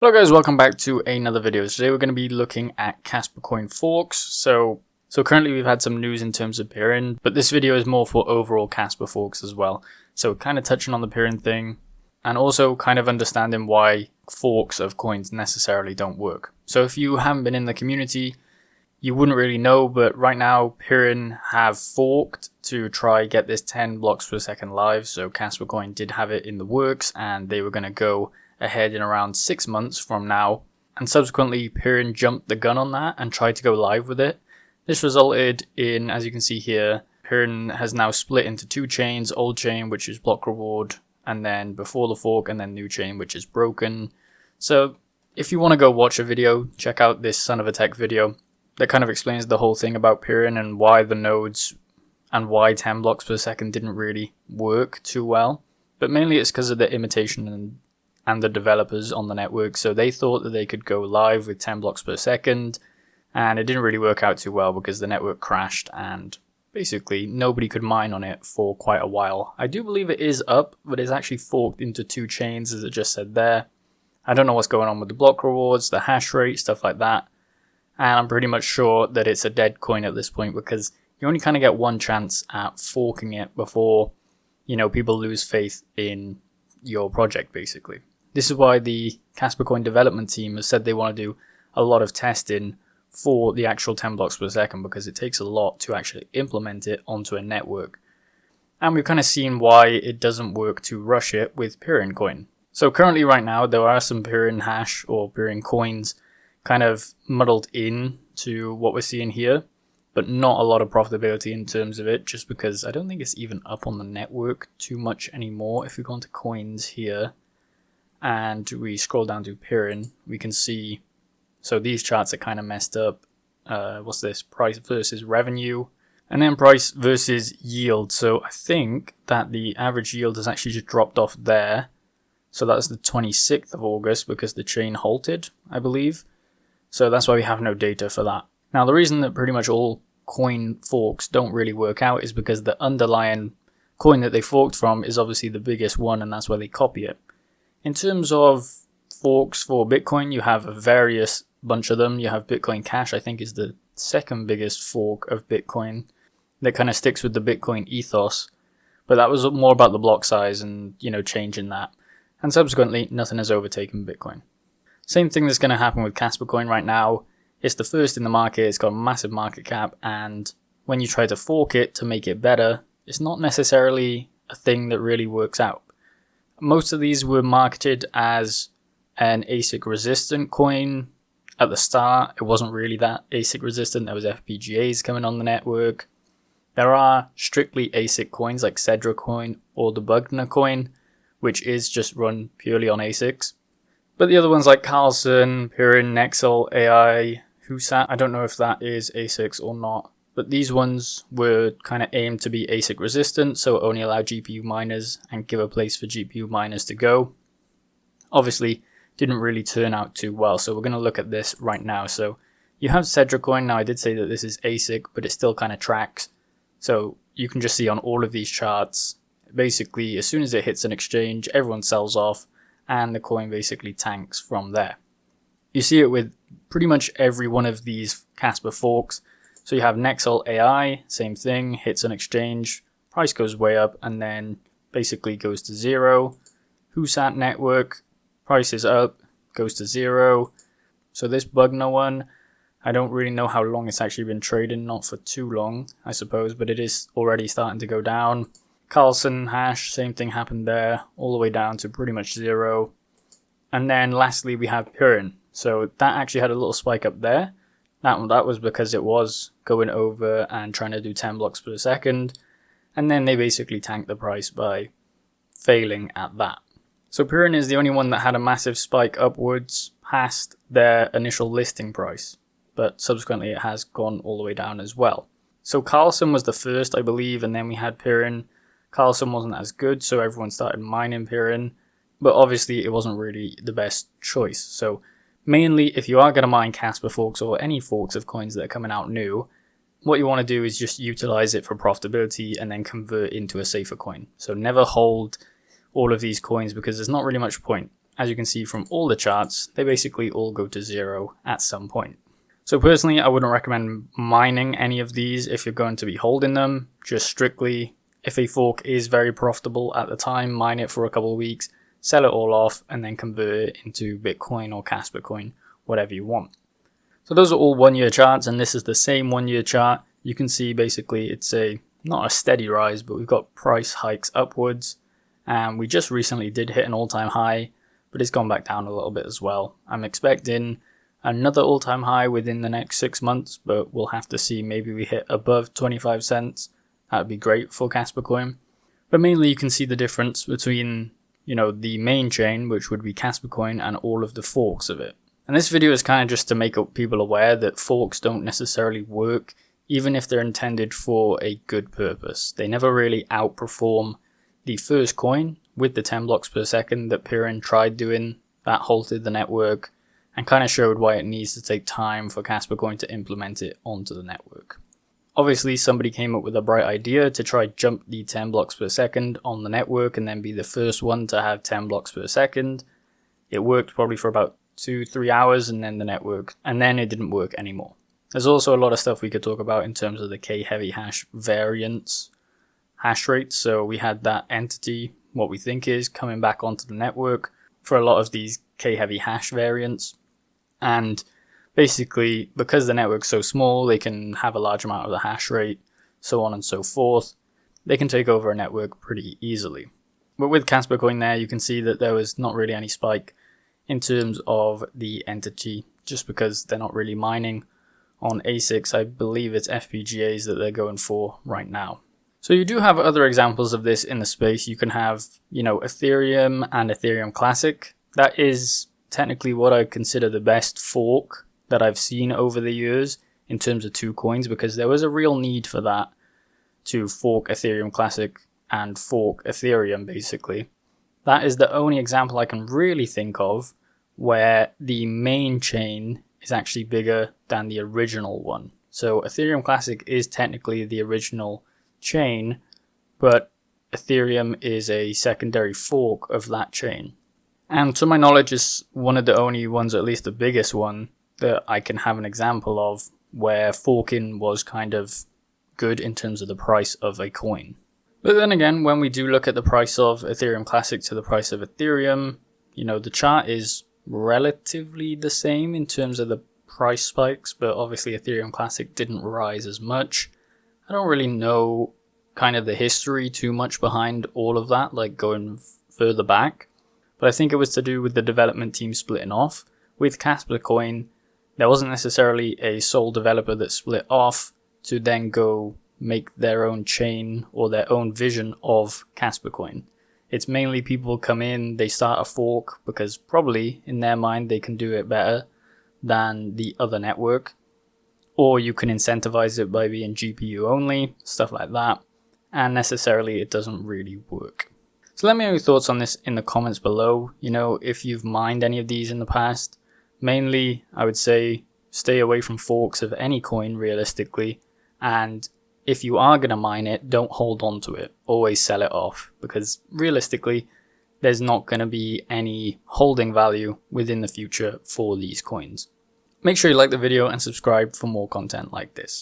Hello guys, welcome back to another video. Today we're going to be looking at Kaspa coin forks. So currently we've had some news in terms of peering, but this video is more for overall Kaspa forks as well. So kind of touching on the peering thing and also kind of understanding why forks of coins necessarily don't work. So if you haven't been in the community, you wouldn't really know, but right now peering have forked to try get this 10 blocks per second live. So Kaspa coin did have it in the works and they were going to go ahead in around 6 months from now, and subsequently peering jumped the gun on that and tried to go live with it. This resulted in, as you can see here, peering has now split into two chains: old chain, which is block reward, and then before the fork, and then new chain, which is broken. So if you want to go watch a video, check out this Son of a Tech video that kind of explains the whole thing about peering and why the nodes and why 10 blocks per second didn't really work too well. But mainly it's because of the imitation and the developers on the network. So they thought that they could go live with 10 blocks per second, and it didn't really work out too well because the network crashed and basically nobody could mine on it for quite a while. I do believe it is up, but it's actually forked into two chains, as it just said there. I don't know what's going on with the block rewards, the hash rate, stuff like that, and I'm pretty much sure that it's a dead coin at this point because you only kind of get one chance at forking it before, you know, people lose faith in your project basically. This is why the Kaspa coin development team has said they want to do a lot of testing for the actual 10 blocks per second, because it takes a lot to actually implement it onto a network. And we've kind of seen why it doesn't work to rush it with peering coin. So currently right now there are some peering hash or peering coins kind of muddled in to what we're seeing here, but not a lot of profitability in terms of it, just because I don't think it's even up on the network too much anymore. If we go into coins here and we scroll down to peering, we can see, so these charts are kind of messed up. What's this? Price versus revenue, and then price versus yield. So I think that the average yield has actually just dropped off there. So that's the 26th of August because the chain halted, I believe. So that's why we have no data for that. Now the reason that pretty much all coin forks don't really work out is because the underlying coin that they forked from is obviously the biggest one, and that's why they copy it. In terms of forks for Bitcoin, you have a various bunch of them. You have Bitcoin Cash, I think, is the second biggest fork of Bitcoin that kind of sticks with the Bitcoin ethos. But that was more about the block size and, you know, changing that. And subsequently, nothing has overtaken Bitcoin. Same thing that's going to happen with Kaspa coin right now. It's the first in the market, it's got a massive market cap, and when you try to fork it to make it better, it's not necessarily a thing that really works out. Most of these were marketed as an ASIC resistant coin at the start. It wasn't really that ASIC resistant. There was FPGAs coming on the network. There are strictly ASIC coins like Cedra coin or the Bugner coin, which is just run purely on ASICs. But the other ones like Carlson, Pirin, Nexel, AI, Husat, I don't know if that is ASICs or not. But these ones were kind of aimed to be ASIC resistant, so only allow GPU miners and give a place for GPU miners to go. Obviously, didn't really turn out too well, so we're going to look at this right now. So you have Cedra coin. Now I did say that this is ASIC, but it still kind of tracks. So you can just see on all of these charts, basically as soon as it hits an exchange, everyone sells off and the coin basically tanks from there. You see it with pretty much every one of these Kaspa forks. So you have Nexel AI, same thing, hits an exchange, price goes way up and then basically goes to zero. Husat network, price is up, goes to zero. So this Bugner one, I don't really know how long it's actually been trading, not for too long, I suppose, but it is already starting to go down. Carlson hash, same thing happened there, all the way down to pretty much zero. And then lastly we have Pirin. So that actually had a little spike up there. That was because it was going over and trying to do 10 blocks per second, and then they basically tanked the price by failing at that. So Pirin is the only one that had a massive spike upwards past their initial listing price, but subsequently it has gone all the way down as well. So Carlson was the first, I believe, and then we had Pirin. Carlson wasn't as good, so everyone started mining Pirin, but obviously it wasn't really the best choice. So mainly, if you are going to mine Kaspa forks or any forks of coins that are coming out new, what you want to do is just utilize it for profitability and then convert into a safer coin. So never hold all of these coins because there's not really much point. as you can see from all the charts, they basically all go to zero at some point. So personally, I wouldn't recommend mining any of these if you're going to be holding them. Just strictly, if a fork is very profitable at the time, mine it for a couple of weeks, sell it all off, and then convert it into Bitcoin or Kaspa coin, whatever you want. So those are all 1 year charts, and this is the same 1 year chart. You can see basically it's not a steady rise, but we've got price hikes upwards, and we just recently did hit an all-time high, but it's gone back down a little bit as well. I'm expecting another all-time high within the next 6 months, but we'll have to see. Maybe we hit above 25 cents. That would be great for Kaspa coin. But mainly you can see the difference between, the main chain, which would be Kaspa coin, and all of the forks of it. And this video is kind of just to make people aware that forks don't necessarily work, even if they're intended for a good purpose. They never really outperform the first coin with the 10 blocks per second that Pirin tried doing. That halted the network and kind of showed why it needs to take time for Kaspa coin to implement it onto the network. Obviously, somebody came up with a bright idea to try jump the 10 blocks per second on the network and then be the first one to have 10 blocks per second. It worked probably for about 2-3 hours, and then it didn't work anymore. There's also a lot of stuff we could talk about in terms of the K-heavy hash variance hash rates. So we had that entity, what we think is, coming back onto the network for a lot of these K-heavy hash variants. And basically, because the network's so small, they can have a large amount of the hash rate, so on and so forth. They can take over a network pretty easily. But with Kaspa coin there, you can see that there was not really any spike in terms of the entity, just because they're not really mining on ASICs. I believe it's FPGAs that they're going for right now. So you do have other examples of this in the space. You can have, Ethereum and Ethereum Classic. That is technically what I consider the best fork that I've seen over the years in terms of two coins, because there was a real need for that, to fork Ethereum Classic and fork Ethereum basically. That is the only example I can really think of where the main chain is actually bigger than the original one. So Ethereum Classic is technically the original chain, but Ethereum is a secondary fork of that chain. And to my knowledge, is one of the only ones, or at least the biggest one, that I can have an example of where forking was kind of good in terms of the price of a coin. But then again, when we do look at the price of Ethereum Classic to the price of Ethereum, the chart is relatively the same in terms of the price spikes, but obviously Ethereum Classic didn't rise as much. I don't really know kind of the history too much behind all of that, like going further back, but I think it was to do with the development team splitting off. With Kaspa coin, there wasn't necessarily a sole developer that split off to then go make their own chain or their own vision of Kaspa coin. It's mainly people come in, they start a fork because probably in their mind they can do it better than the other network, or you can incentivize it by being GPU only, stuff like that, and necessarily it doesn't really work. So let me know your thoughts on this in the comments below. If you've mined any of these in the past. Mainly, I would say stay away from forks of any coin realistically, and if you are going to mine it, don't hold on to it. Always sell it off, because realistically, there's not going to be any holding value within the future for these coins. Make sure you like the video and subscribe for more content like this.